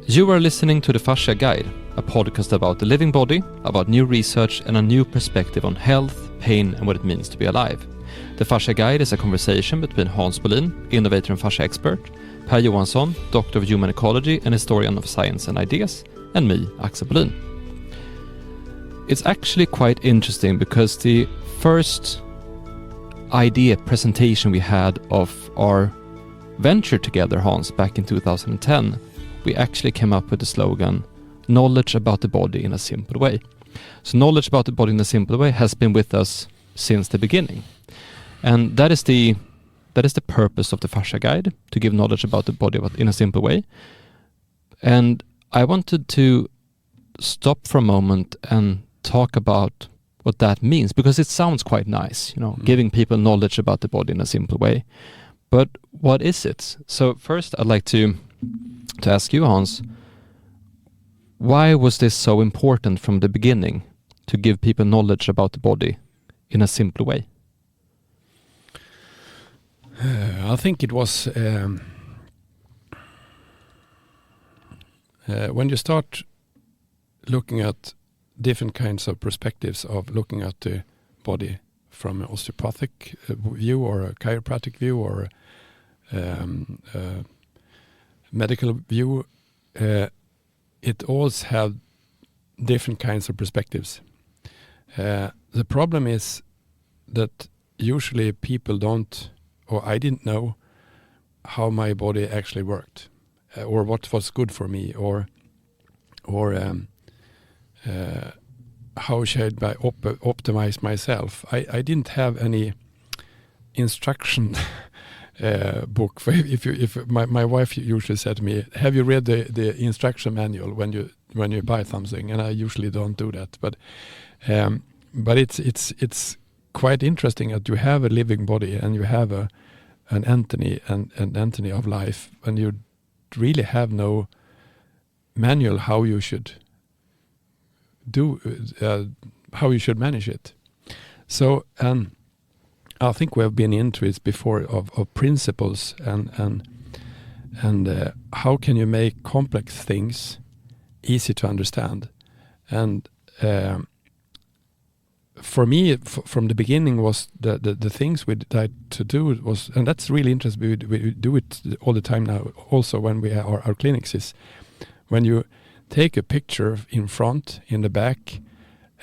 You are listening to the Fascia Guide, a podcast about the living body, about new research and a new perspective on health, pain and what it means to be alive. The Fascia Guide is a conversation between Hans Bohlin, innovator and fascia expert, Johansson, Doctor of Human Ecology and historian of science and ideas, and me, Axel Bohlin. It's actually quite interesting because the first idea presentation we had of our venture together, Hans, back in 2010, we actually came up with the slogan, knowledge about the body in a simple way. So knowledge about the body in a simple way has been with us since the beginning. And that is the purpose of the Fascia Guide, to give knowledge about the body in a simple way. And I wanted to stop for a moment and talk about what that means, because it sounds quite nice, giving people knowledge about the body in a simple way. But what is it? So first I'd like to ask you, Hans, why was this so important from the beginning, to give people knowledge about the body in a simple way? I think it was when you start looking at different kinds of perspectives of looking at the body from an osteopathic view or a chiropractic view or medical view, it always have different kinds of perspectives. The problem is that usually people don't, or I didn't know how my body actually worked, or what was good for me, or how should I optimize myself. I didn't have any instruction book. If my wife usually said to me, "Have you read the instruction manual when you buy something?" And I usually don't do that. But it's quite interesting that you have a living body and you have an anatomy of life, and you really have no manual how you should do how you should manage it. So I think we have been into it before of principles and how can you make complex things easy to understand. And for me, from the beginning, was the things we tried to do was, and that's really interesting. We do it all the time now. Also, when we are our clinics, is when you take a picture in front, in the back,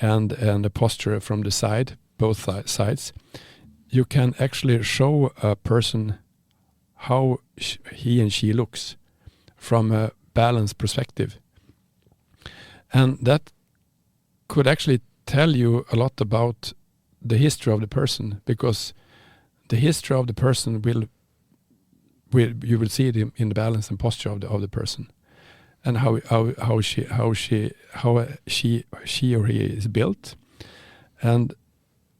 and a posture from the side, both sides. You can actually show a person how he and she looks from a balanced perspective. And that could actually tell you a lot about the history of the person, because the history of the person you will see it in the balance and posture of the person, and how she or he is built. And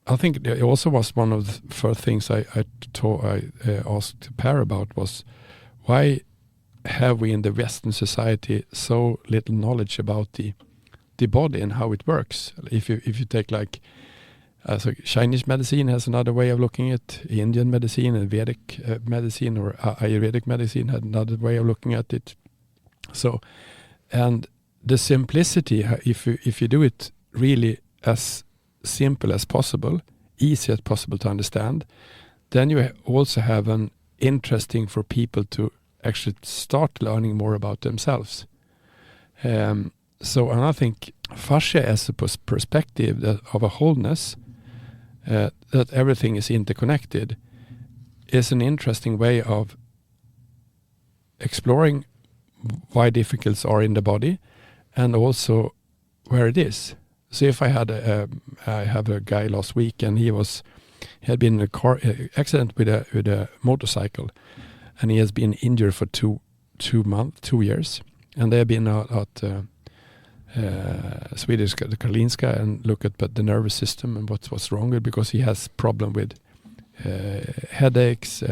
I think it also was one of the first things I asked Per about, was why have we in the Western society so little knowledge about the body and how it works? If you take so Chinese medicine has another way of looking at it, Indian medicine and Vedic medicine or Ayurvedic medicine had another way of looking at it. So, and the simplicity, if you do it really as simple as possible, easy as possible to understand, then you also have an interesting for people to actually start learning more about themselves. So, and I think fascia as a perspective of a wholeness, that everything is interconnected, is an interesting way of exploring why difficulties are in the body, and also where it is. So if I have a guy last week, and he had been in a car accident with a motorcycle, and he has been injured for 2 years, and they have been at Swedish Karolinska and look at the nervous system and what's wrong with, because he has problem with headaches,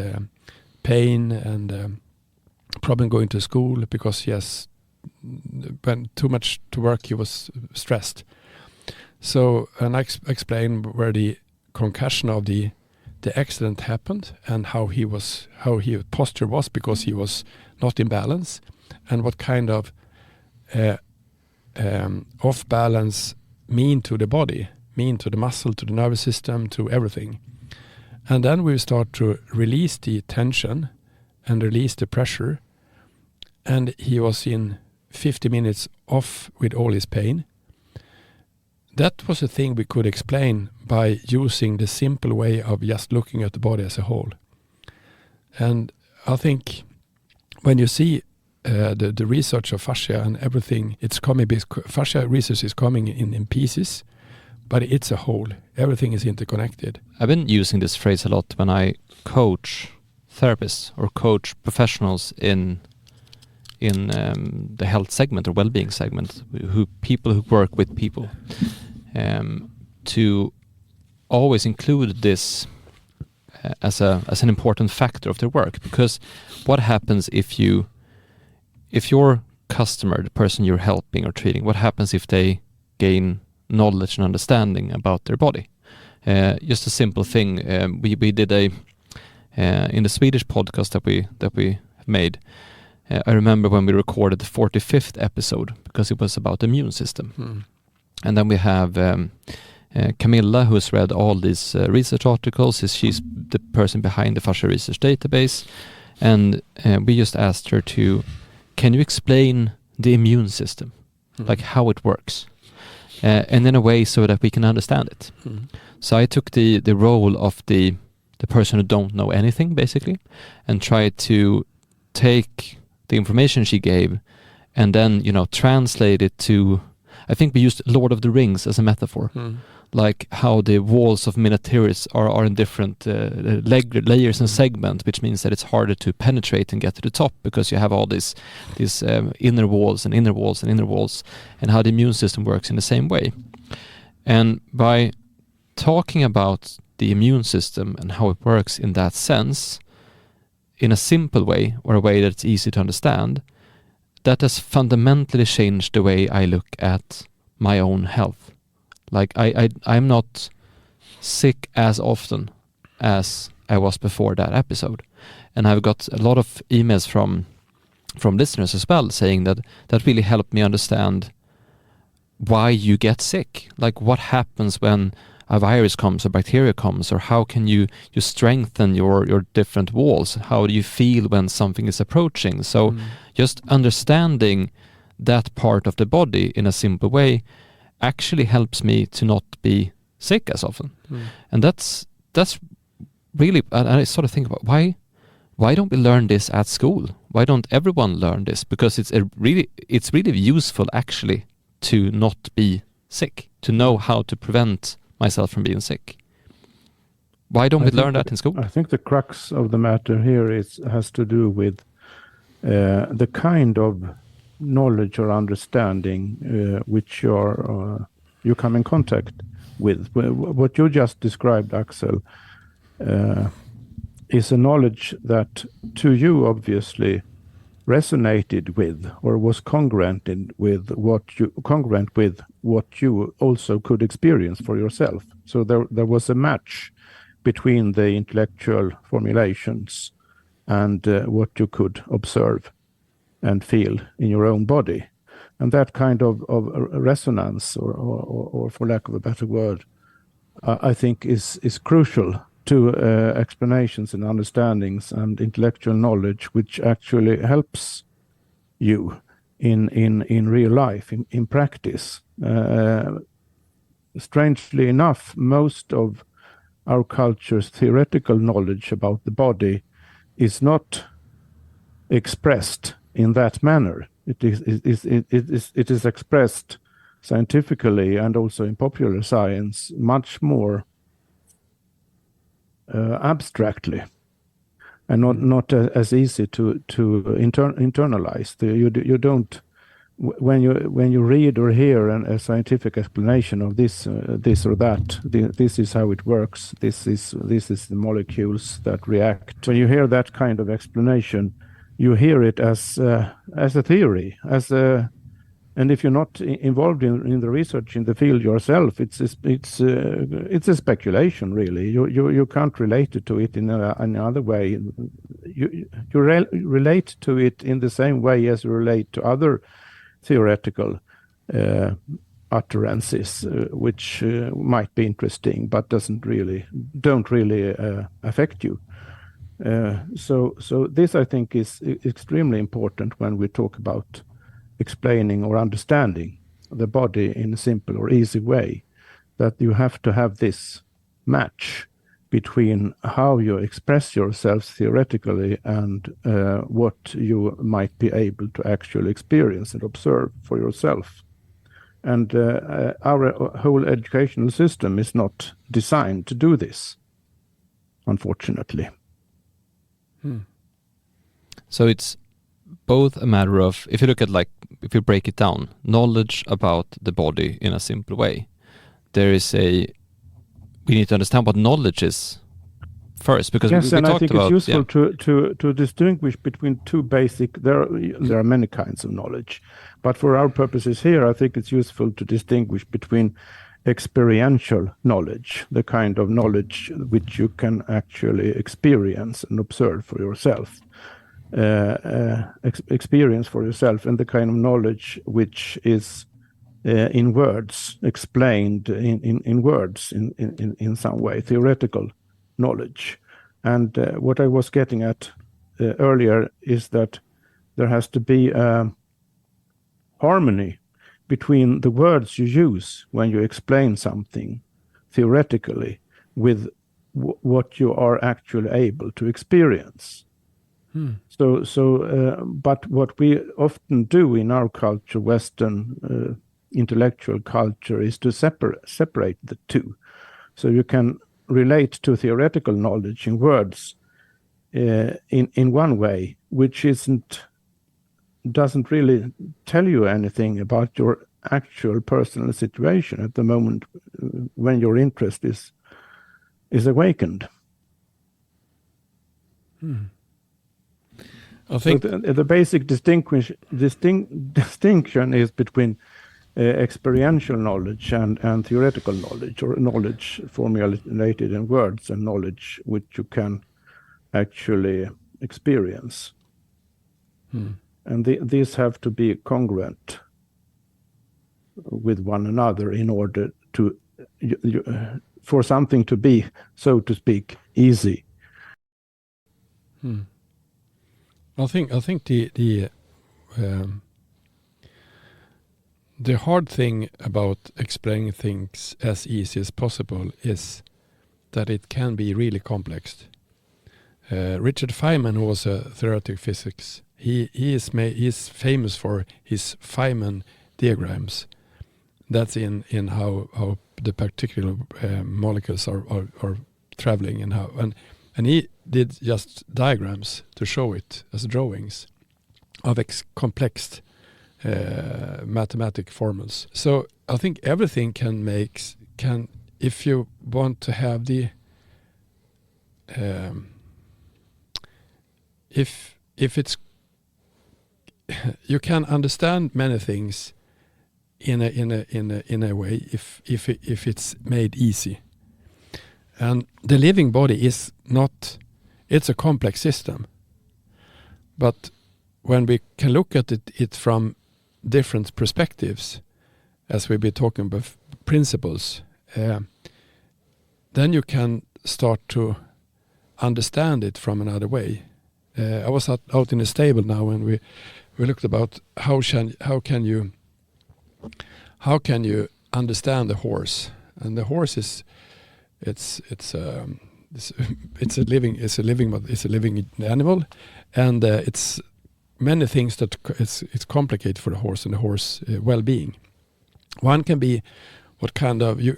pain, and problem going to school because he has when too much to work. He was stressed. So, and I explained where the concussion of the accident happened, and how his posture was, because he was not in balance, and what kind of off balance mean to the body, mean to the muscle, to the nervous system, to everything. And then we start to release the tension and release the pressure. And he was in 50 minutes off with all his pain. That was a thing we could explain by using the simple way of just looking at the body as a whole. And I think when you see the research of fascia and everything, it's coming, fascia research is coming in pieces, but it's a whole. Everything is interconnected. I've been using this phrase a lot when I coach therapists or coach professionals in the health segment or well-being segment, people who work with people, to always include this as an important factor of their work. Because what happens if your customer, the person you're helping or treating, what happens if they gain knowledge and understanding about their body? Just a simple thing. We did in the Swedish podcast that we made. I remember when we recorded the 45th episode, because it was about the immune system. And then we have Camilla, who has read all these research articles. She's the person behind the Fascia Research Database. And we just asked her can you explain the immune system, like how it works? And in a way so that we can understand it. So I took the role of the person who don't know anything, basically, and tried to take the information she gave and then, translate it to, I think we used Lord of the Rings as a metaphor, like how the walls of Minas Tirith are in different layers and segments, which means that it's harder to penetrate and get to the top because you have all these inner walls and inner walls and inner walls, and how the immune system works in the same way. And by talking about the immune system and how it works in that sense, in a simple way, or a way that's easy to understand, that has fundamentally changed the way I look at my own health. Like I'm not sick as often as I was before that episode. And I've got a lot of emails from listeners as well saying that really helped me understand why you get sick. Like what happens when a virus comes or bacteria comes, or how can you strengthen your different walls? How do you feel when something is approaching? So just understanding that part of the body in a simple way actually helps me to not be sick as often. And that's really, I sort of think about why don't we learn this at school? Why don't everyone learn this? Because it's really useful actually to not be sick, to know how to prevent myself from being sick. Why don't we learn that in school? I think the crux of the matter here has to do with the kind of knowledge or understanding which you come in contact with. What you just described, Axel, is a knowledge that to you obviously resonated with or was congruent with what you also could experience for yourself. So there was a match between the intellectual formulations and what you could observe and feel in your own body. And that kind of resonance, or for lack of a better word, I think is crucial to explanations and understandings and intellectual knowledge, which actually helps you in real life, in practice. Strangely enough, most of our culture's theoretical knowledge about the body is not expressed in that manner. It is expressed scientifically and also in popular science much more abstractly, and not as easy to internalize. You don't, when you read or hear a scientific explanation of this or that, this is how it works. This is the molecules that react. When you hear that kind of explanation, you hear it as a theory, and if you're not involved in the research in the field yourself, it's a speculation, really. You can't relate it to it in another way. You relate to it in the same way as you relate to other theoretical utterances, which might be interesting, but don't really affect you. So this, I think, is extremely important when we talk about explaining or understanding the body in a simple or easy way, that you have to have this match between how you express yourself theoretically and what you might be able to actually experience and observe for yourself. And our whole educational system is not designed to do this, unfortunately. So it's both a matter of, if you look at, like, if you break it down, knowledge about the body in a simple way, we need to understand what knowledge is first, because yes, we and I talked think about, it's useful to distinguish between two basic. There are many kinds of knowledge, but for our purposes here, I think it's useful to distinguish between experiential knowledge, the kind of knowledge which you can actually experience and observe for yourself, experience for yourself, and the kind of knowledge which is in words, explained in words in some way, theoretical knowledge. And what I was getting at earlier is that there has to be a harmony between the words you use when you explain something theoretically with what you are actually able to experience. But what we often do in our culture, Western intellectual culture, is to separate the two. So you can relate to theoretical knowledge in words in one way, which doesn't really tell you anything about your actual personal situation at the moment when your interest is awakened. I think the basic distinction is between experiential knowledge and theoretical knowledge, or knowledge formulated in words and knowledge which you can actually experience. And these have to be congruent with one another in order to for something to be, so to speak, easy. I think the hard thing about explaining things as easy as possible is that it can be really complex. Richard Feynman, who was a theoretical physics, he is famous for his Feynman diagrams. That's in how the particular molecules are traveling and how and he did just diagrams to show it as drawings of complex mathematical formulas. So I think everything can if you want to have the if it's you can understand many things in a way if it's made easy. And the living body is not, it's a complex system. But when we can look at it from different perspectives, as we've been talking about principles, then you can start to understand it from another way. I was out in a stable now and we looked about how can you understand the horse. And the horse is it's a living animal, and it's many things that it's complicated for the horse and the horse well-being. One can be what kind of you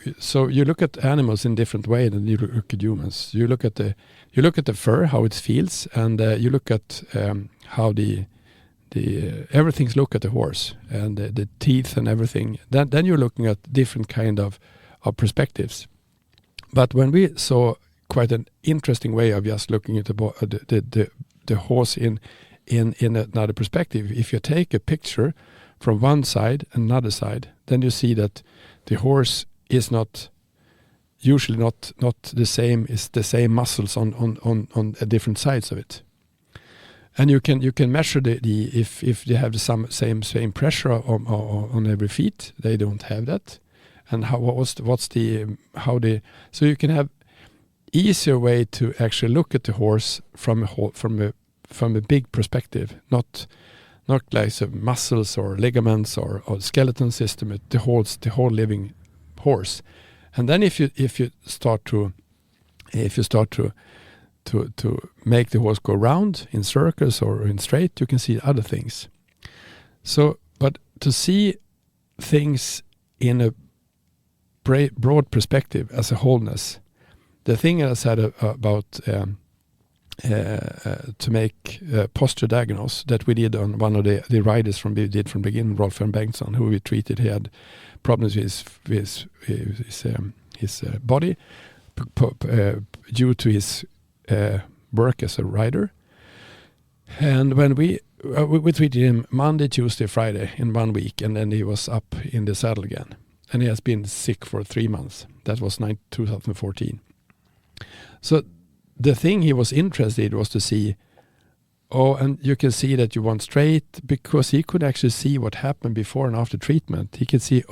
look at animals in different way than you look at humans. You look at the fur, how it feels, and you look at how the everything's look at the horse and the teeth and everything. Then you're looking at different kind of perspectives. But when we saw quite an interesting way of just looking at the horse in another perspective, if you take a picture from one side and another side, then you see that the horse is usually not the same. It's the same muscles on different sides of it. And you can measure the if they have the same pressure on every feet. They don't have that. And so you can have easier way to actually look at the horse from a big perspective, not like some muscles or ligaments or skeleton system. The whole living horse. And then if you start to make the horse go round in circles or in straight, you can see other things. So, but to see things in a broad perspective as a wholeness, the thing I said about to make posture diagnose that we did on one of the riders from beginning, Rolf van Bengtsson, who we treated. He had problems with his body due to his work as a rider. And when we treated him Monday, Tuesday, Friday in 1 week, and then he was up in the saddle again. And he has been sick for 3 months. That was 2014. So the thing he was interested was to see, and you can see that you want straight, because he could actually see what happened before and after treatment. He could see,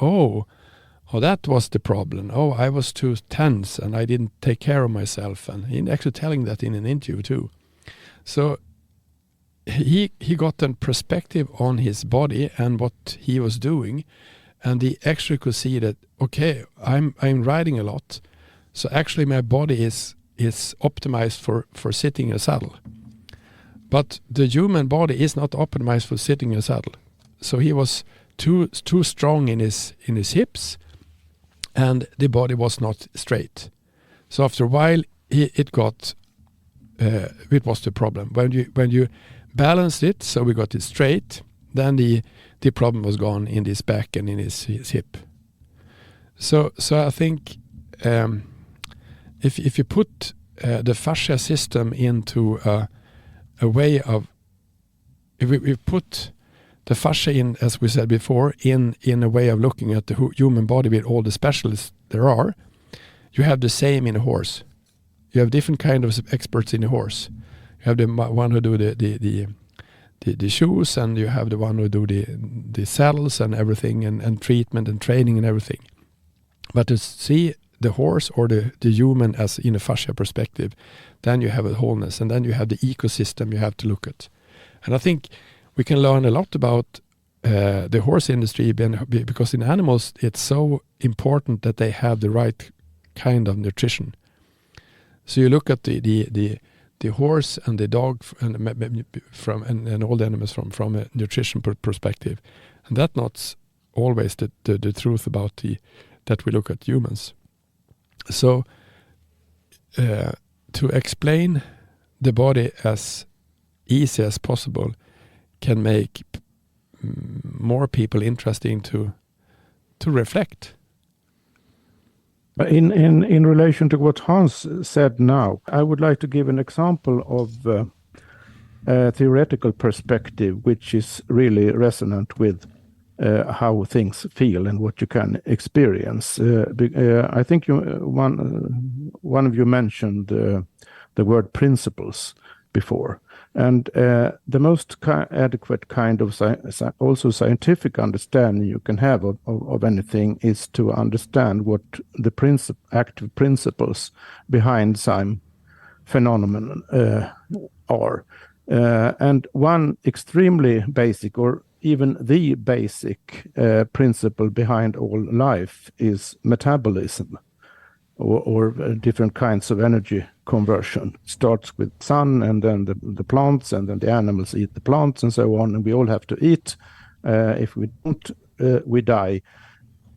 that was the problem. I was too tense and I didn't take care of myself. And he's actually telling that in an interview too. So he got a perspective on his body and what he was doing. And he actually could see that, okay, I'm riding a lot. So actually my body is optimized for sitting in a saddle. But the human body is not optimized for sitting in a saddle. So he was too strong in his hips, and the body was not straight. So after a while, it was the problem. When you balanced it, so we got it straight, then the problem was gone in his back and in his hip. So I think if you put the fascia system into a way of, if we put the fascia in, as we said before, in a way of looking at the human body with all the specialists there are, you have the same in a horse. You have different kind of experts in a horse. You have the one who do the shoes, and you have the one who do the saddles and everything, and treatment and training and everything. But to see the horse or the human as in a fascia perspective, then you have a wholeness, and then you have the ecosystem you have to look at. And I think we can learn a lot about the horse industry, because in animals it's so important that they have the right kind of nutrition. So you look at the horse and the dog and all the animals from a nutrition perspective, and that's not always the truth about that we look at humans. So to explain the body as easy as possible can make more people interesting to reflect. In relation to what Hans said now, I would like to give an example of a theoretical perspective which is really resonant with how things feel and what you can experience. I think one of you mentioned the word principles before. And the most adequate kind of also scientific understanding you can have of anything is to understand what the active principles behind some phenomenon are. And one extremely basic, or even the basic principle behind all life is metabolism, or different kinds of energy conversion. It starts with sun, and then the plants, and then the animals eat the plants, and so on. And we all have to eat. If we don't, we die.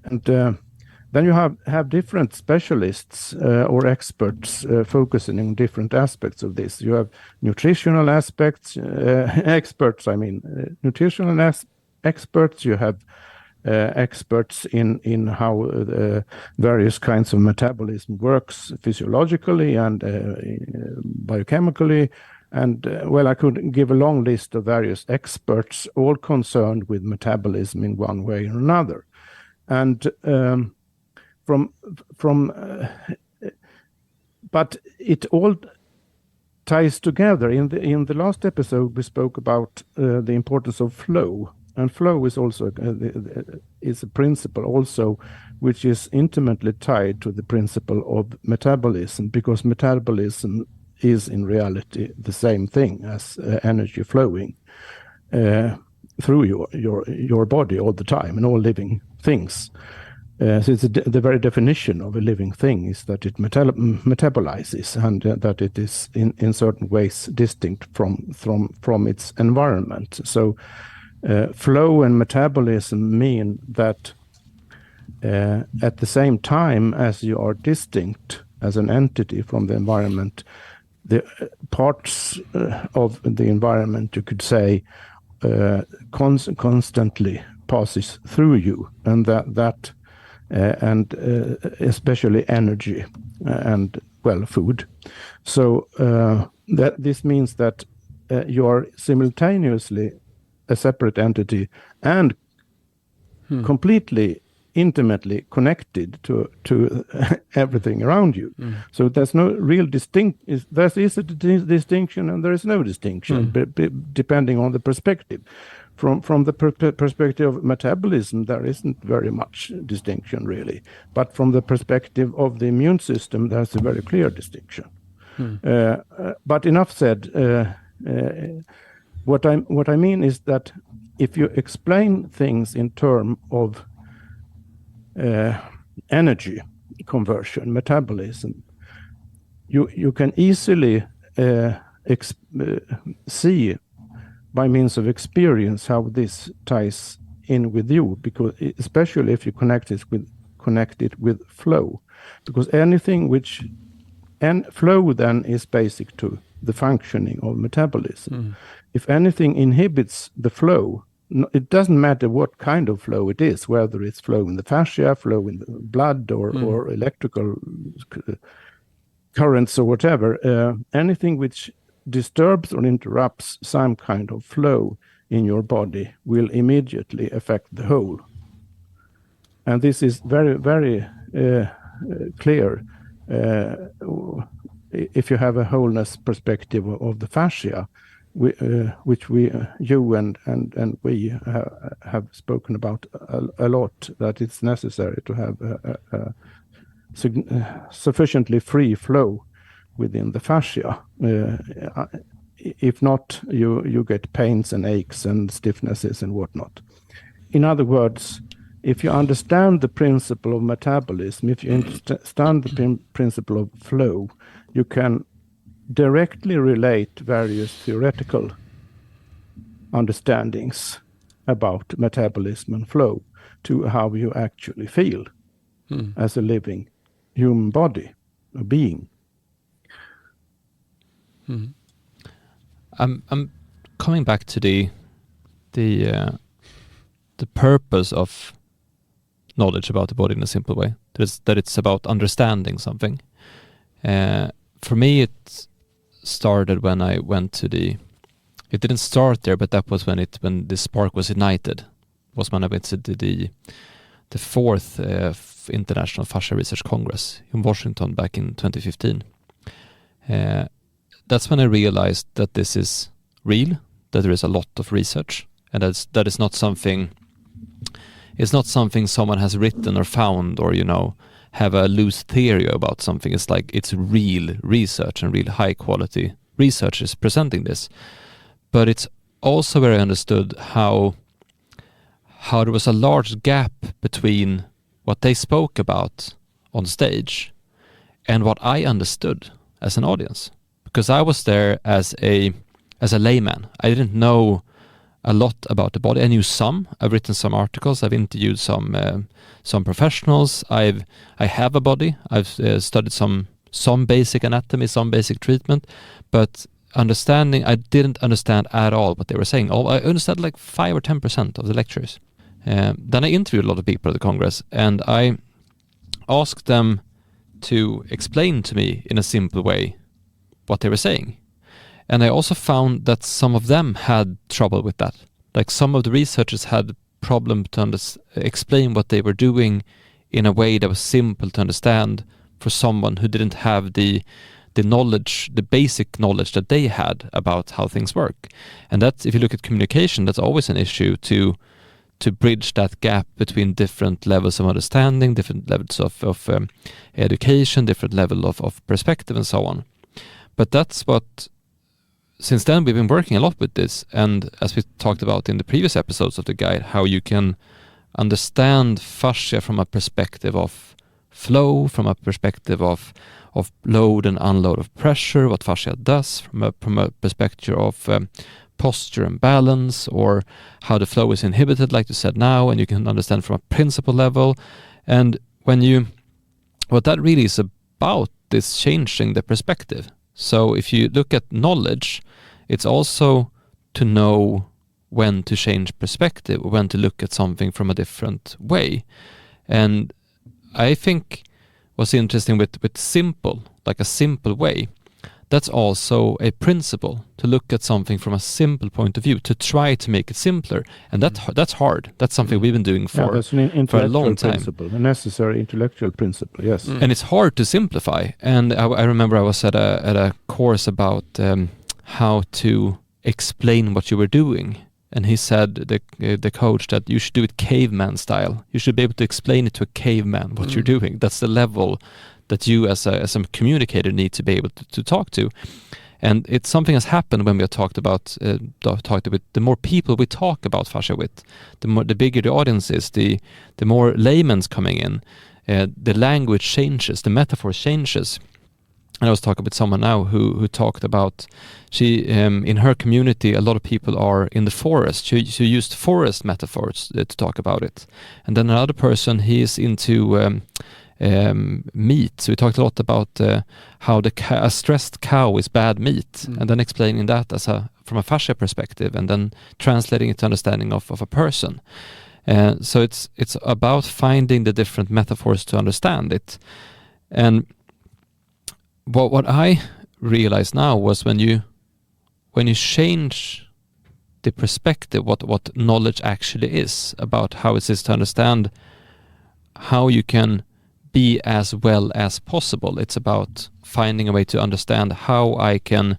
And then you have different specialists or experts focusing on different aspects of this. You have nutritional aspects, nutritional experts. You have experts in how various kinds of metabolism works physiologically and biochemically. And I could give a long list of various experts, all concerned with metabolism in one way or another. And but it all ties together. In the last episode, we spoke about the importance of flow, and flow is also is a principle also, which is intimately tied to the principle of metabolism, because metabolism is in reality the same thing as energy flowing through your body all the time, and all living things. So it's the very definition of a living thing is that it metabolizes, and that it is in certain ways distinct from its environment. So flow and metabolism mean that at the same time as you are distinct as an entity from the environment, the parts of the environment, you could say, constantly passes through you, and that especially energy and food. So that this means that you are simultaneously a separate entity and completely intimately connected to everything around you. So there's no real there is a distinction and there is no distinction depending on the perspective. From the perspective of metabolism, there isn't very much distinction really, but from the perspective of the immune system, there's a very clear distinction. But enough said. What I mean is that if you explain things in terms of energy conversion, metabolism, you can easily see by means of experience how this ties in with you, because especially if you connect it with flow, because flow then is basic to the functioning of metabolism. If anything inhibits the flow, it doesn't matter what kind of flow it is, whether it's flow in the fascia, flow in the blood, or electrical currents or whatever, anything which disturbs or interrupts some kind of flow in your body will immediately affect the whole. And this is very, very clear if you have a wholeness perspective of the fascia, which you and we have spoken about a lot, that it's necessary to have a sufficiently free flow within the fascia. If not, you get pains and aches and stiffnesses and whatnot. In other words, if you understand the principle of metabolism, if you understand the principle of flow, you can directly relate various theoretical understandings about metabolism and flow to how you actually feel as a living human body, a being. I'm coming back to the purpose of knowledge about the body in a simple way. That it's about understanding something. For me, it started when I went to it didn't start there, but that was when the spark was ignited. Was when I went to the fourth International Fascia Research Congress in Washington back in 2015. That's when I realized that this is real, that there is a lot of research, and that is not something. It's not something someone has written or found, or have a loose theory about something. It's like it's real research and real high quality research is presenting this. But it's also where I understood how there was a large gap between what they spoke about on stage and what I understood as an audience. Because I was there as a layman. I didn't know a lot about the body. I knew some. I've written some articles. I've interviewed some professionals. I have a body. I've studied some basic anatomy, some basic treatment, but I didn't understand at all what they were saying. I understood like 5 or 10% of the lectures. Then I interviewed a lot of people at the Congress, and I asked them to explain to me in a simple way what they were saying. And I also found that some of them had trouble with that. Like some of the researchers had problem to explain what they were doing in a way that was simple to understand for someone who didn't have the the knowledge, the basic knowledge that they had about how things work. And that's, if you look at communication, that's always an issue to bridge that gap between different levels of understanding, different levels of education, different level of perspective, and so on. But that's what, since then we've been working a lot with this, and as we talked about in the previous episodes of the guide, how you can understand fascia from a perspective of flow, from a perspective of load and unload of pressure, what fascia does, from a perspective of posture and balance, or how the flow is inhibited, like you said now, and you can understand from a principle level. And what that really is about is changing the perspective. So if you look at knowledge, it's also to know when to change perspective, or when to look at something from a different way. And I think what's interesting with simple, like a simple way, that's also a principle, to look at something from a simple point of view, to try to make it simpler. And that's hard. That's something we've been doing for a long time. Principle, a necessary intellectual principle, yes. And it's hard to simplify. And I remember I was at a course about how to explain what you were doing. And he said, the coach, that you should do it caveman style. You should be able to explain it to a caveman what you're doing. That's the level that you as a communicator need to be able to talk to. And it's something has happened when we have talked with the more people we talk about fascia with, the bigger the audience is, the more layman's coming in, the language changes, the metaphor changes. And I was talking with someone now who talked about, she in her community, a lot of people are in the forest. She used forest metaphors to talk about it. And then another person, he is into meat. So we talked a lot about how a stressed cow is bad meat, and then explaining that from a fascia perspective, and then translating it to understanding of a person. So it's about finding the different metaphors to understand it. And what I realized now was when you change the perspective, what knowledge actually is, about how it is to understand how you can be as well as possible. It's about finding a way to understand how I can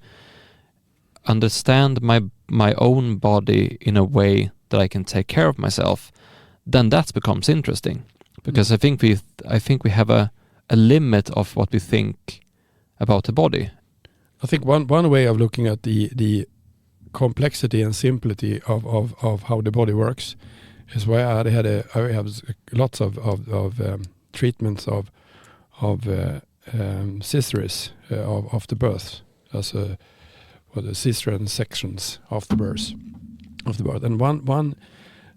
understand my own body in a way that I can take care of myself. Then that becomes interesting, because I think we have a limit of what we think about the body. I think one way of looking at the complexity and simplicity of how the body works is why I have lots of treatments of cesareans of the birth, as the cesarean sections of the birth. And one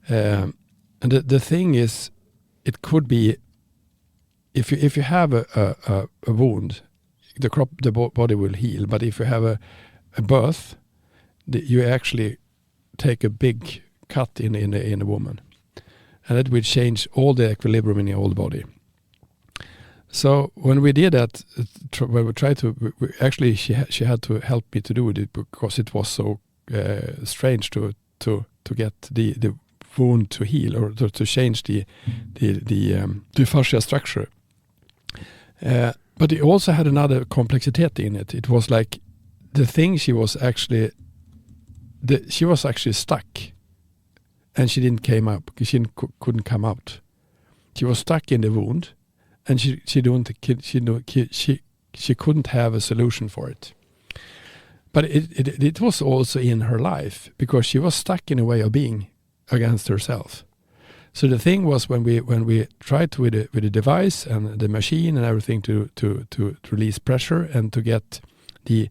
and the thing is, it could be if you have a wound, the body will heal. But if you have a birth, you actually take a big cut in a woman, and that will change all the equilibrium in the whole body. So when we did that, when we tried to, actually she had to help me to do it, because it was so strange to get the wound to heal, or to change the fascia structure. But it also had another complexity in it. It was like the thing she was actually stuck, and she didn't came up. She couldn't come out. She was stuck in the wound, and she couldn't have a solution for it. But it was also in her life, because she was stuck in a way of being against herself. So the thing was, when we tried with the device and the machine and everything to release pressure and to get the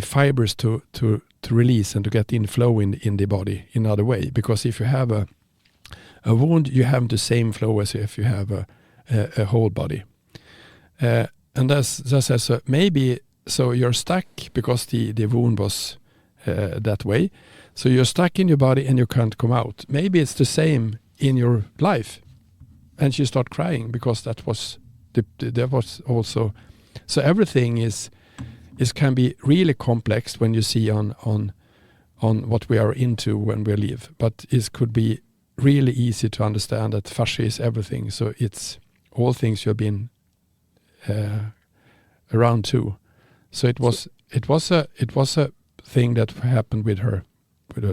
fibers to release and to get in flow in the body in another way, because if you have a wound, you have the same flow as if you have a whole body, and that's maybe so you're stuck because the wound was that way. So you're stuck in your body and you can't come out. Maybe it's the same in your life, and you start crying because that was also. So everything is can be really complex when you see on what we are into when we live, but it could be really easy to understand that fascia is everything. So it's all things you've been around to. So it was a thing that happened with her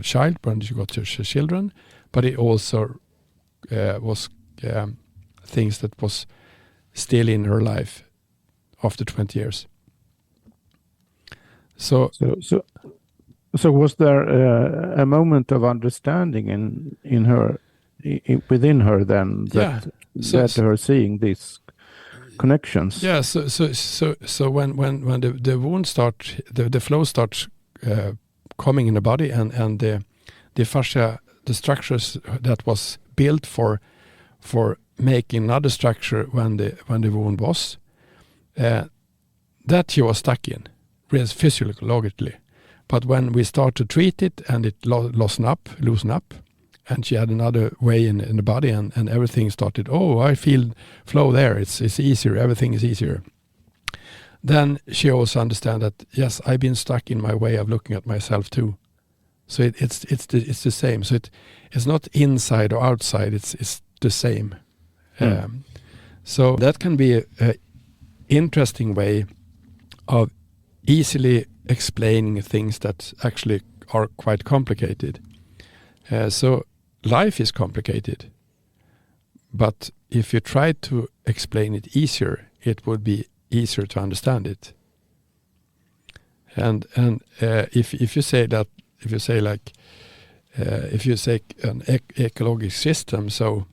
child when she got her children, but it also was things that was still in her life after 20 years. So was there a moment of understanding in her, within her then, that led to her seeing these connections? Yeah. So when the wound start, the flow starts coming in the body, and the fascia, the structures that was built for making another structure when the wound was, that she was stuck in, physiologically. But when we start to treat it and it loosen up, and she had another way in the body, and everything started, I feel flow there, it's easier, everything is easier. Then she also understand that, yes, I've been stuck in my way of looking at myself too. So it's the same. So it's not inside or outside, it's the same. So that can be a interesting way of easily explaining things that actually are quite complicated. So life is complicated, but if you try to explain it easier, it would be easier to understand it. And if you say an ecological system, so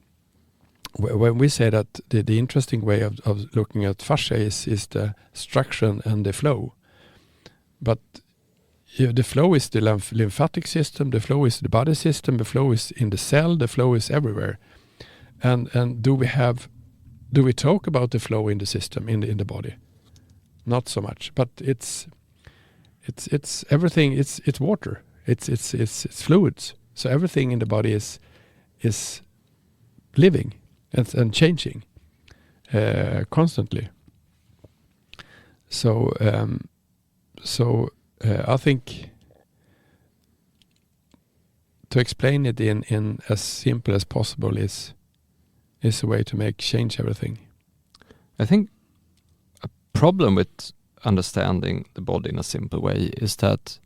when we say that the interesting way of looking at fascia is the structure and the flow, but the flow is the lymphatic system, the flow is the body system, the flow is in the cell, the flow is everywhere. And do we talk about the flow in the system, in the body? Not so much, but it's everything. It's water. It's fluids. So everything in the body is living and changing constantly. So I think to explain it in as simple as possible is a way to change everything. I think a problem with understanding the body in a simple way is that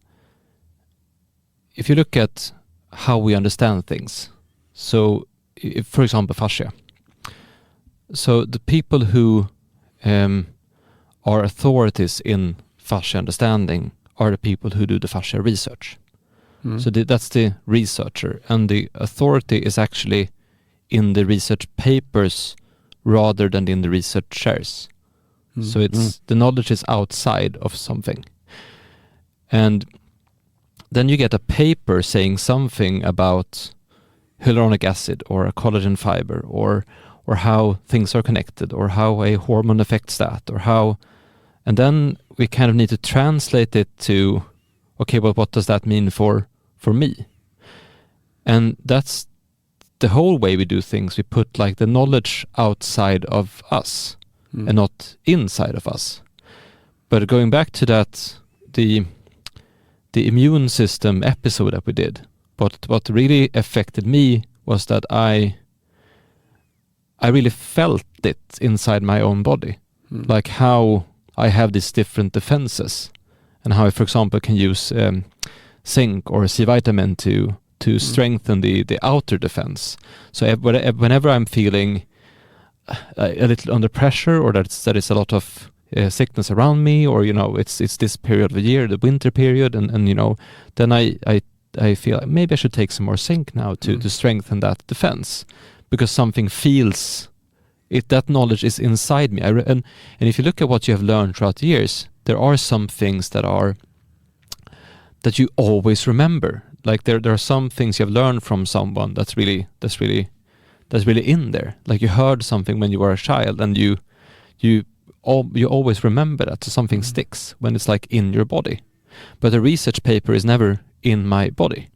if you look at how we understand things, so if, for example, fascia. So the people who are authorities in fascia understanding are the people who do the fascia research. So that's the researcher, and the authority is actually in the research papers rather than in the research chairs. So it's the knowledge is outside of something. And then you get a paper saying something about hyaluronic acid or a collagen fiber or how things are connected or how a hormone affects that or how, and then we kind of need to translate it to, okay, well, what does that mean for me? And that's the whole way we do things. We put like the knowledge outside of us and not inside of us. But going back to that, the immune system episode that we did, what really affected me was that I really felt it inside my own body, like how I have these different defenses, and how I, for example, can use zinc or C vitamin to strengthen the outer defense. So whenever I'm feeling a little under pressure, or that is a lot of sickness around me, or it's this period of the year, the winter period, and then I feel like maybe I should take some more zinc now to strengthen that defense, because something feels it, that knowledge is inside me. And if you look at what you have learned throughout the years, there are some things that you always remember. Like there are some things you have learned from someone that's really in there. Like you heard something when you were a child, and you always remember that. So something sticks when it's like in your body. But a research paper is never in my body.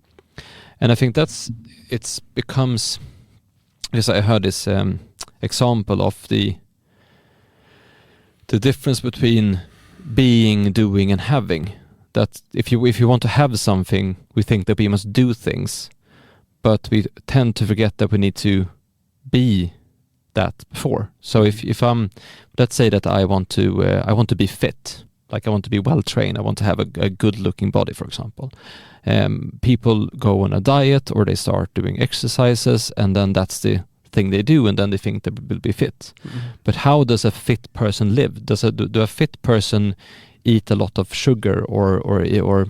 And I think it becomes, because I heard this example of the difference between being, doing, and having. That if you want to have something, we think that we must do things, but we tend to forget that we need to be that before. So if I'm, let's say that I want to be fit, Like I want to be well trained. I want to have a good looking body, for example. People go on a diet or they start doing exercises, and then that's the thing they do, and then they think they will be fit. But how does a fit person live? Do a fit person eat a lot of sugar or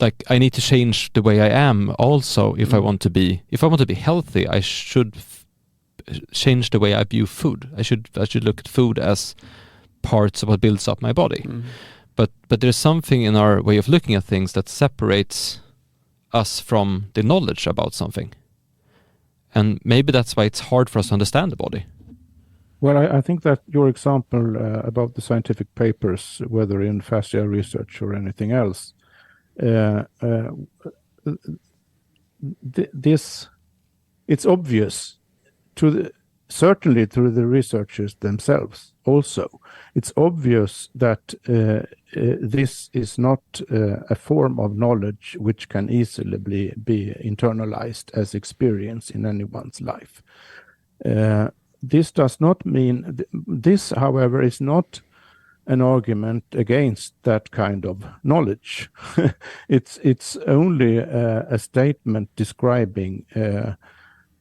like I need to change the way I am also if I want to be healthy? I should change the way I view food. I should look at food as parts of what builds up my body. But there's something in our way of looking at things that separates us from the knowledge about something. And maybe that's why it's hard for us to understand the body. Well, I think that your example about the scientific papers, whether in Fascia research or anything else, it's obvious certainly to the researchers themselves also. It's obvious that this is not a form of knowledge which can easily be internalized as experience in anyone's life. This does not mean, this, however, is not an argument against that kind of knowledge. It's only a statement describing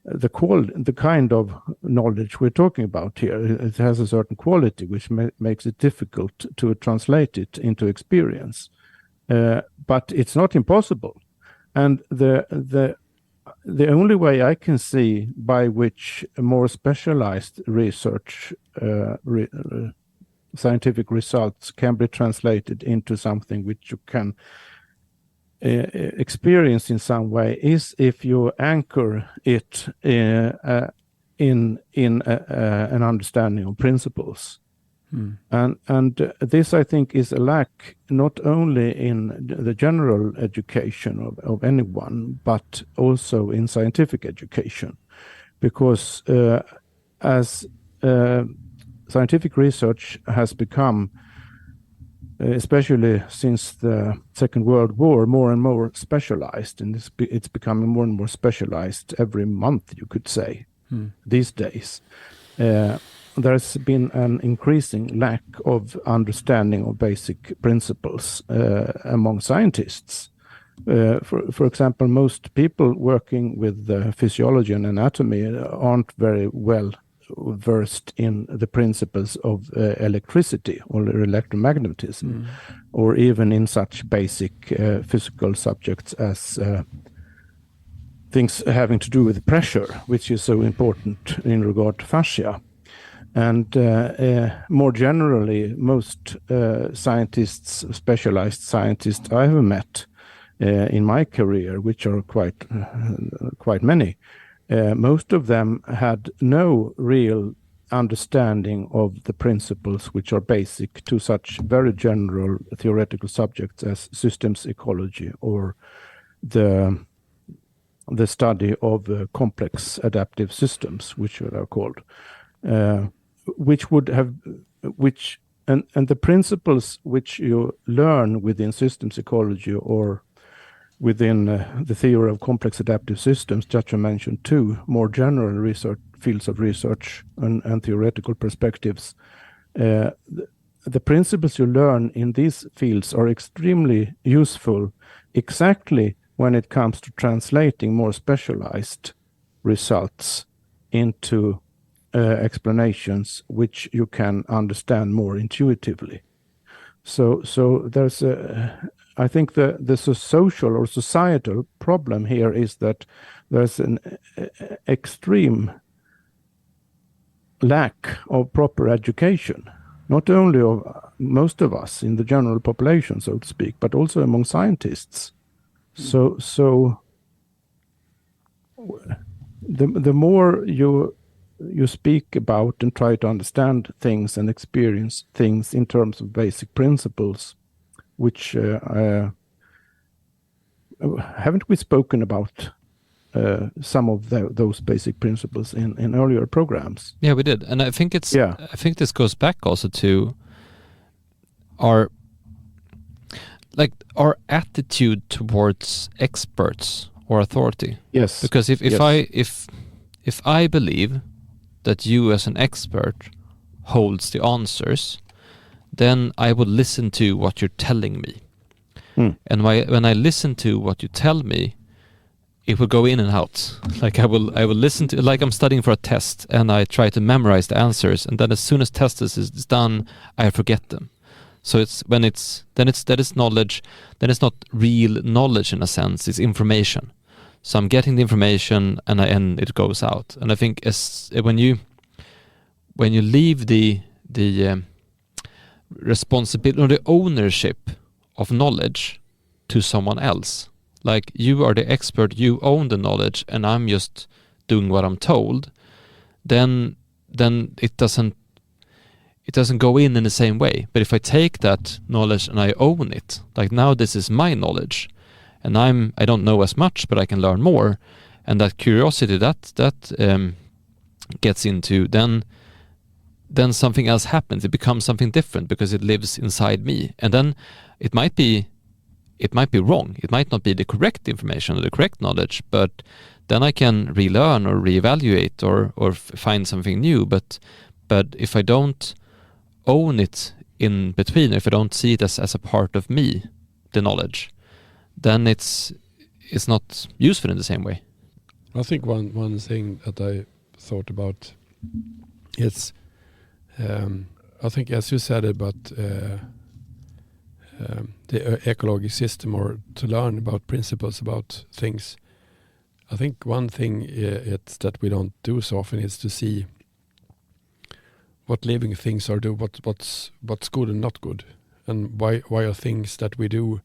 the kind of knowledge we're talking about here. It has a certain quality which makes it difficult to translate it into experience. But it's not impossible. And the only way I can see by which more specialized research, scientific results can be translated into something which you can experience in some way is if you anchor it in an understanding of principles. And this, I think, is a lack not only in the general education of anyone, but also in scientific education, because as scientific research has become, especially since the Second World War, more and more specialized, and it's becoming more and more specialized every month, you could say, these days. There's been an increasing lack of understanding of basic principles among scientists. For example, most people working with physiology and anatomy aren't very well versed in the principles of electricity or electromagnetism, or even in such basic physical subjects as things having to do with pressure, which is so important in regard to fascia. And more generally, most scientists, specialized scientists I have met in my career, which are quite many, most of them had no real understanding of the principles which are basic to such very general theoretical subjects as systems ecology or the study of complex adaptive systems, which are called. And the principles which you learn within systems ecology or within the theory of complex adaptive systems, just to mention two more general research fields of research and theoretical perspectives, the principles you learn in these fields are extremely useful exactly when it comes to translating more specialized results into explanations which you can understand more intuitively. So there's I think the social or societal problem here is that there's an extreme lack of proper education, not only of most of us in the general population, so to speak, but also among scientists. So the more you speak about and try to understand things and experience things in terms of basic principles, which haven't we spoken about some of those basic principles in earlier programs? Yeah, we did, and I think I think this goes back also to our attitude towards experts or authority. Yes, because if I believe that you as an expert holds the answers, then I would listen to what you're telling me. And when I listen to what you tell me, it will go in and out. Like I will listen to, like I'm studying for a test and I try to memorize the answers, and then as soon as test is done, I forget them. So that is knowledge. Then it's not real knowledge in a sense. It's information. So I'm getting the information and it goes out. And I think when you leave the responsibility or the ownership of knowledge to someone else, like you are the expert, you own the knowledge, and I'm just doing what I'm told, then it doesn't go in the same way. But if I take that knowledge and I own it, like now this is my knowledge, and I don't know as much, but I can learn more, and that curiosity that gets into, then something else happens. It becomes something different because it lives inside me, and then it might be wrong. It might not be the correct information or the correct knowledge, but then I can relearn or reevaluate or find something new. But if I don't own it in between, if I don't see it as a part of me, the knowledge, then it's not useful in the same way. I think one thing that I thought about is, I think as you said about the ecology system, or to learn about principles about things. I think one thing it's that we don't do so often is to see what living things are what's good and not good, and why are things that we do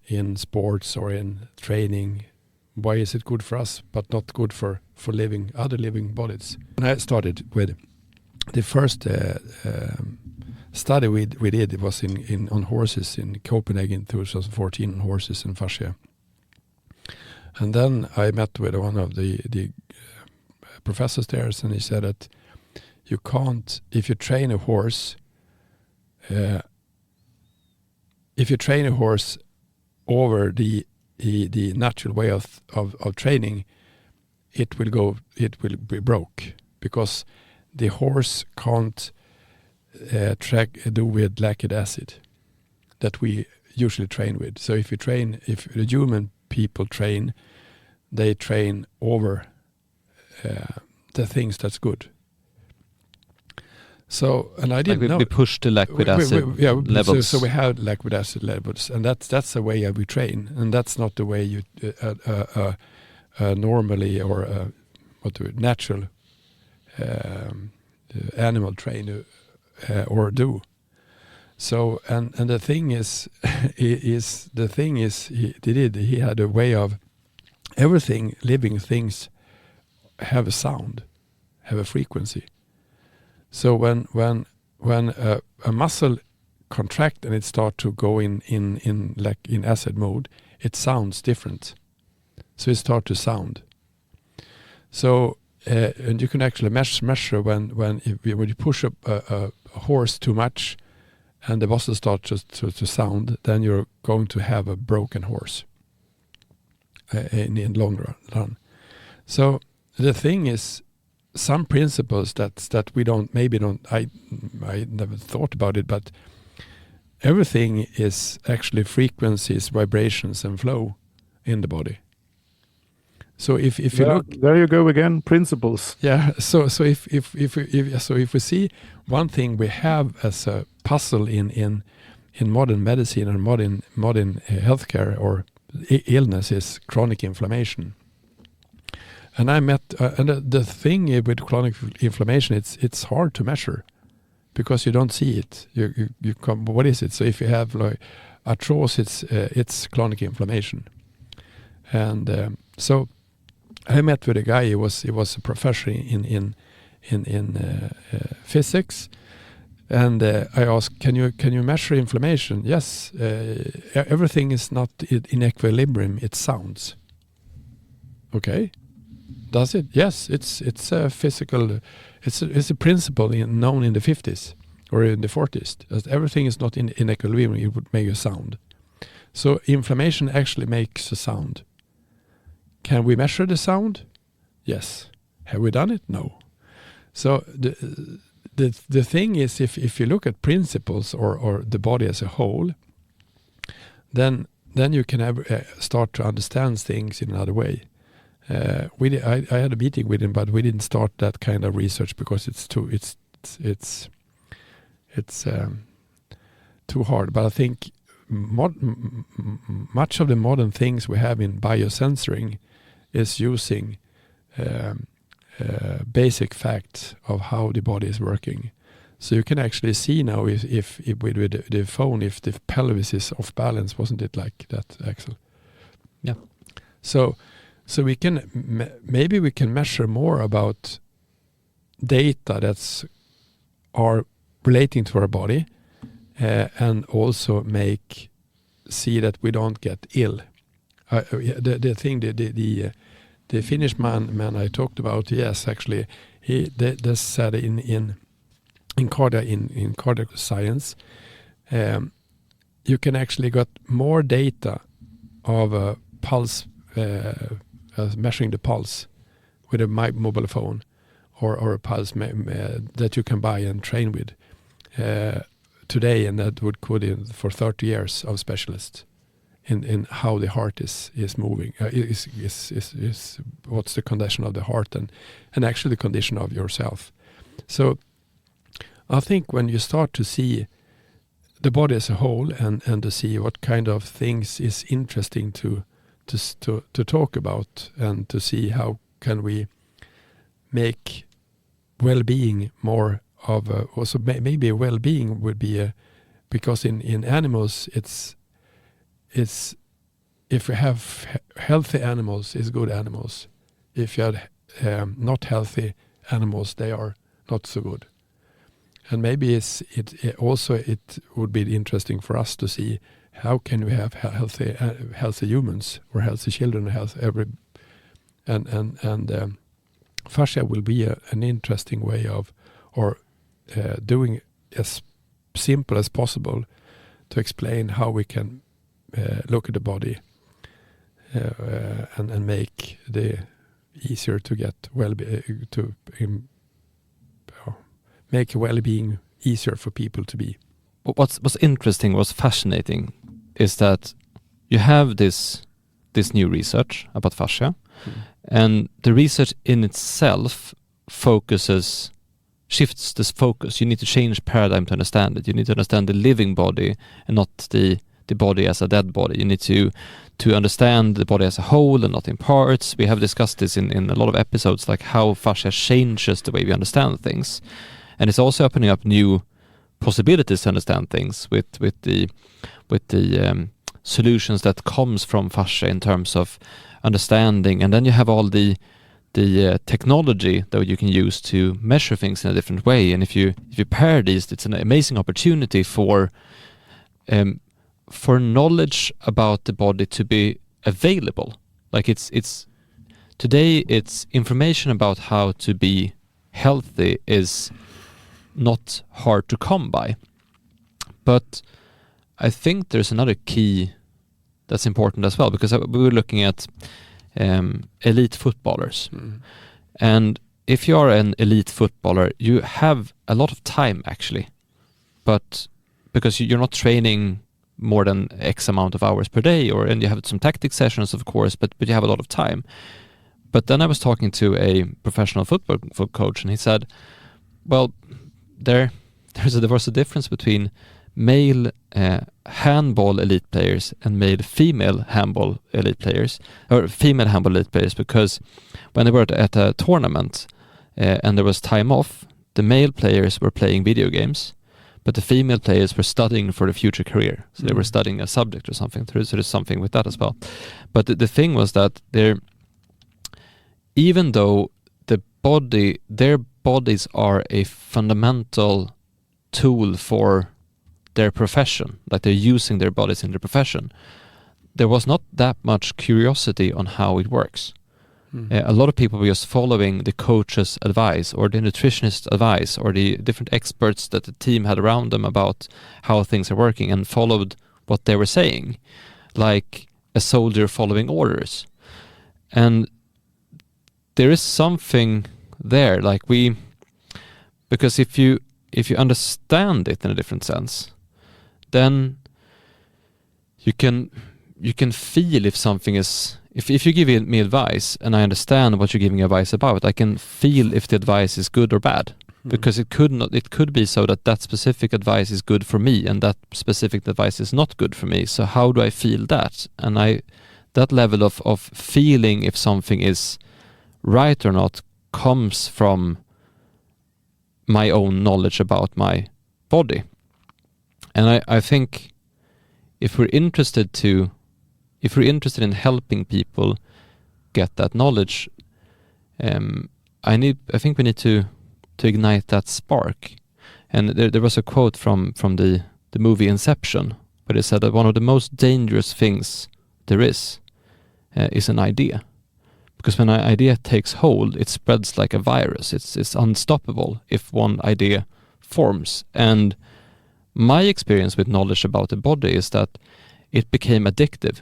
in sports or in training, why is it good for us but not good for living other living bodies. And I started with the first study we did. It was on horses in Copenhagen in 2014, on horses and fascia. And then I met with one of the professors there, and he said that you can't, if you train a horse over the natural way of training, it will be broke, because the horse can't do with lactic acid that we usually train with. So if the human people train, they train over the things that's good. So, and I didn't know. We push the lactic acid levels. So we have lactic acid levels, and that's the way we train, and that's not the way you normally or natural animal train or do. So and the thing is, he had a way of everything living things have a sound, have a frequency. So when a muscle contract and it start to go in acid mode, it sounds different. So it start to sound. So and you can actually measure when you push up a horse too much, and the muscle starts to sound, then you're going to have a broken horse in long run. So the thing is, some principles that we don't I never thought about it, but everything is actually frequencies, vibrations, and flow in the body. So if you look, there you go again, principles. Yeah. So if we see one thing we have as a puzzle in modern medicine and modern healthcare or illness is chronic inflammation. And I met and the thing with chronic inflammation, it's hard to measure because you don't see it. You come, what is it? So if you have like arthrosis, it's chronic inflammation. And so I met with a guy. He was a professor in physics, and I asked, can you measure inflammation? Yes, everything is not in equilibrium. It sounds. Okay, does it? Yes, it's a physical. It's a principle known in the 50s or in the 40s. That everything is not in equilibrium. It would make a sound. So inflammation actually makes a sound. Can we measure the sound? Yes. Have we done it? No. So the thing is, if you look at principles or the body as a whole, then you can start to understand things in another way. I had a meeting with him, but we didn't start that kind of research because it's too hard. But I think much of the modern things we have in biosensoring is using basic facts of how the body is working. So you can actually see now if with the phone, if the pelvis is off balance. Wasn't it like that, Axel? Yeah. So we can maybe we can measure more about data that's are relating to our body, and also see that we don't get ill. The Finnish man I talked about, yes, actually, they said in cardiac science, you can actually get more data of a pulse, measuring the pulse with a mobile phone or a pulse that you can buy and train with today, and that would could for 30 years of specialists in how the heart is moving, is what's the condition of the heart and actually the condition of yourself. So I think when you start to see the body as a whole and to see what kind of things is interesting to talk about, and to see how can we make well-being more of a, also maybe well-being would be because in animals it's if you have healthy animals, is good animals. If you have not healthy animals, they are not so good. And maybe it would be interesting for us to see how can we have healthy humans or healthy children, and fascia will be an interesting way of doing as simple as possible to explain how we can look at the body and make the easier to get make well-being easier for people to be. What's interesting, what's fascinating, is that you have this new research about fascia, and the research in itself shifts this focus. You need to change paradigm to understand it. You need to understand the living body and not the body as a dead body. You need to understand the body as a whole and not in parts. We have discussed this in a lot of episodes, like how fascia changes the way we understand things. And it's also opening up new possibilities to understand things with the solutions that comes from fascia in terms of understanding. And then you have all the technology that you can use to measure things in a different way. And if you pair these, it's an amazing opportunity for knowledge about the body to be available. Like it's today, it's information about how to be healthy is not hard to come by. But I think there's another key that's important as well, because we were looking at elite footballers. And if you are an elite footballer, you have a lot of time actually, but because you're not training more than X amount of hours per day, and you have some tactic sessions, of course, but you have a lot of time. But then I was talking to a professional football coach, and he said, well, there was a difference between male handball elite players and female handball elite players, or female handball elite players, because when they were at a tournament and there was time off, the male players were playing video games, but the female players were studying for the future career. So they were studying a subject or something. So there's something with that as well. But the thing was that even though their bodies are a fundamental tool for their profession, like they're using their bodies in their profession, there was not that much curiosity on how it works. A lot of people were just following the coach's advice or the nutritionist's advice or the different experts that the team had around them about how things are working, and followed what they were saying, like a soldier following orders. And there is something there, because if you if you understand it in a different sense, then you can feel if something is, if you give me advice and I understand what you're giving advice about, I can feel if the advice is good or bad. Because it could be so that specific advice is good for me and that specific advice is not good for me. So how do I feel that? And that level of feeling if something is right or not comes from my own knowledge about my body. And I think if we're interested in helping people get that knowledge, I think we need to ignite that spark. And there was a quote from the movie Inception, where it said that one of the most dangerous things there is an idea. Because when an idea takes hold, it spreads like a virus. It's unstoppable if one idea forms. And my experience with knowledge about the body is that it became addictive.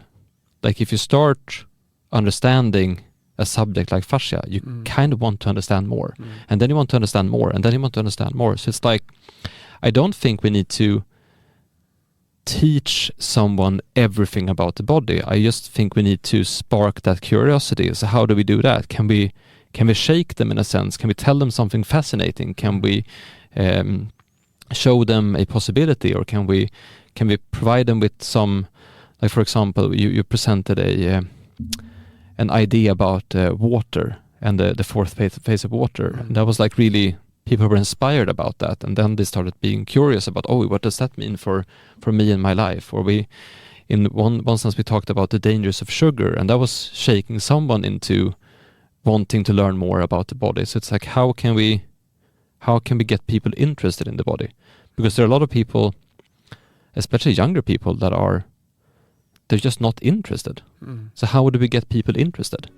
Like if you start understanding a subject like fascia, you kind of want to understand more. And then you want to understand more, and then you want to understand more. So it's like, I don't think we need to teach someone everything about the body. I just think we need to spark that curiosity. So how do we do that? Can we shake them in a sense? Can we tell them something fascinating? Can we show them a possibility, or can we provide them with some, like for example, you presented an idea about water and the fourth phase of water. And that was like really, people were inspired about that, and then they started being curious about, what does that mean for me in my life? Or in one sense we talked about the dangers of sugar, and that was shaking someone into wanting to learn more about the body. So it's like, how can we get people interested in the body? Because there are a lot of people, especially younger people, they're just not interested. So how do we get people interested?